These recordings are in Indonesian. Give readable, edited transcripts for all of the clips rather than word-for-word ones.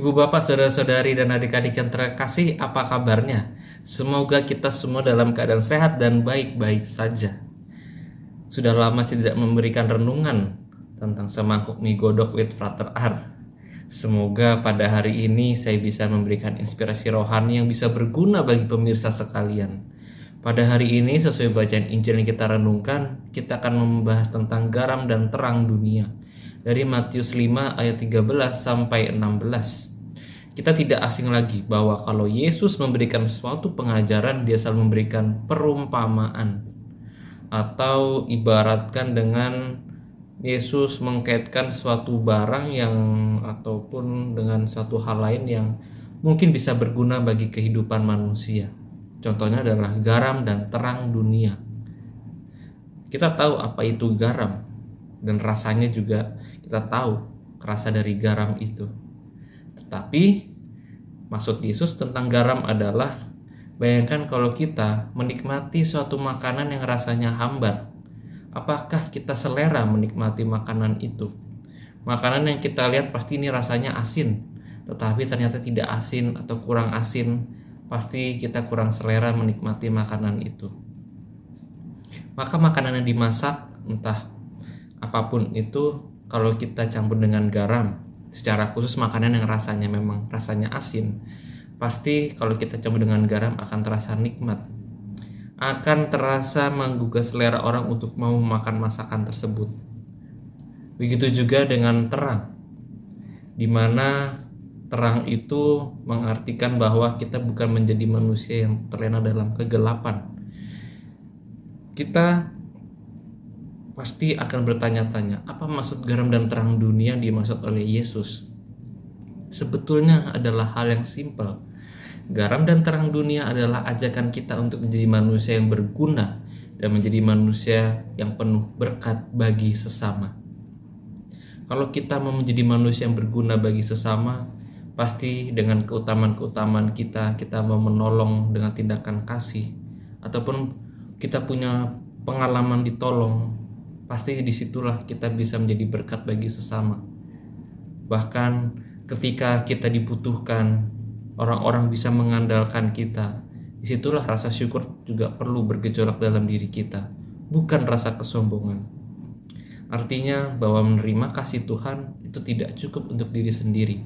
Ibu bapak, saudara-saudari dan adik-adik yang terkasih, apa kabarnya? Semoga kita semua dalam keadaan sehat dan baik-baik saja. Sudah lama saya tidak memberikan renungan tentang semangkuk mie godok with Frater R. Semoga pada hari ini saya bisa memberikan inspirasi rohani yang bisa berguna bagi pemirsa sekalian. Pada hari ini sesuai bacaan Injil yang kita renungkan, kita akan membahas tentang garam dan terang dunia. Dari Matius 5 ayat 13 sampai 16. Kita tidak asing lagi bahwa kalau Yesus memberikan suatu pengajaran, dia selalu memberikan perumpamaan. Atau ibaratkan dengan Yesus mengkaitkan suatu barang yang ataupun dengan suatu hal lain yang mungkin bisa berguna bagi kehidupan manusia. Contohnya adalah garam dan terang dunia. Kita tahu apa itu garam dan rasanya juga kita tahu rasa dari garam itu. Tetapi maksud Yesus tentang garam adalah bayangkan kalau kita menikmati suatu makanan yang rasanya hambar. Apakah kita selera menikmati makanan itu? Makanan yang kita lihat pasti ini rasanya asin, tetapi ternyata tidak asin atau kurang asin, pasti kita kurang selera menikmati makanan itu. Maka makanan yang dimasak, entah apapun itu, kalau kita campur dengan garam, secara khusus makanan yang rasanya asin, pasti kalau kita campur dengan garam akan terasa nikmat, akan terasa menggugah selera orang untuk mau makan masakan tersebut. Begitu juga dengan terang, di mana terang itu mengartikan bahwa kita bukan menjadi manusia yang terlena dalam kegelapan. Kita pasti akan bertanya-tanya, apa maksud garam dan terang dunia yang dimaksud oleh Yesus? Sebetulnya adalah hal yang simpel. Garam dan terang dunia adalah ajakan kita untuk menjadi manusia yang berguna dan menjadi manusia yang penuh berkat bagi sesama. Kalau kita mau menjadi manusia yang berguna bagi sesama, pasti dengan keutamaan-keutamaan kita mau menolong dengan tindakan kasih, ataupun kita punya pengalaman ditolong, pasti disitulah kita bisa menjadi berkat bagi sesama. Bahkan ketika kita dibutuhkan, orang-orang bisa mengandalkan kita. Disitulah rasa syukur juga perlu bergejolak dalam diri kita, bukan rasa kesombongan. Artinya bahwa menerima kasih Tuhan itu tidak cukup untuk diri sendiri,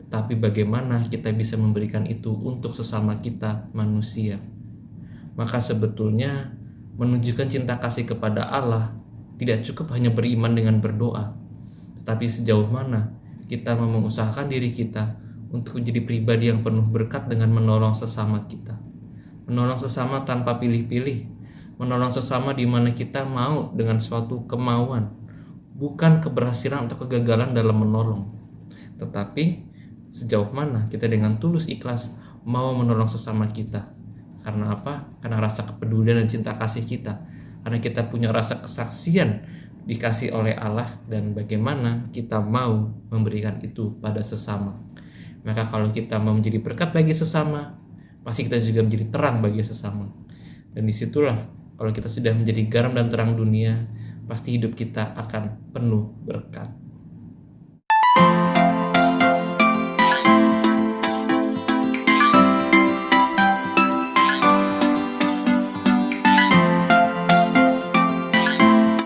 tetapi bagaimana kita bisa memberikan itu untuk sesama kita manusia. Maka sebetulnya menunjukkan cinta kasih kepada Allah tidak cukup hanya beriman dengan berdoa, tetapi sejauh mana kita mau mengusahakan diri kita untuk menjadi pribadi yang penuh berkat dengan menolong sesama kita. Menolong sesama tanpa pilih-pilih. Menolong sesama di mana kita mau dengan suatu kemauan. Bukan keberhasilan atau kegagalan dalam menolong. Tetapi sejauh mana kita dengan tulus ikhlas mau menolong sesama kita. Karena apa? Karena rasa kepedulian dan cinta kasih kita. Karena kita punya rasa kesaksian dikasih oleh Allah dan bagaimana kita mau memberikan itu pada sesama. Maka kalau kita mau menjadi berkat bagi sesama, pasti kita juga menjadi terang bagi sesama. Dan disitulah kalau kita sudah menjadi garam dan terang dunia, pasti hidup kita akan penuh berkat.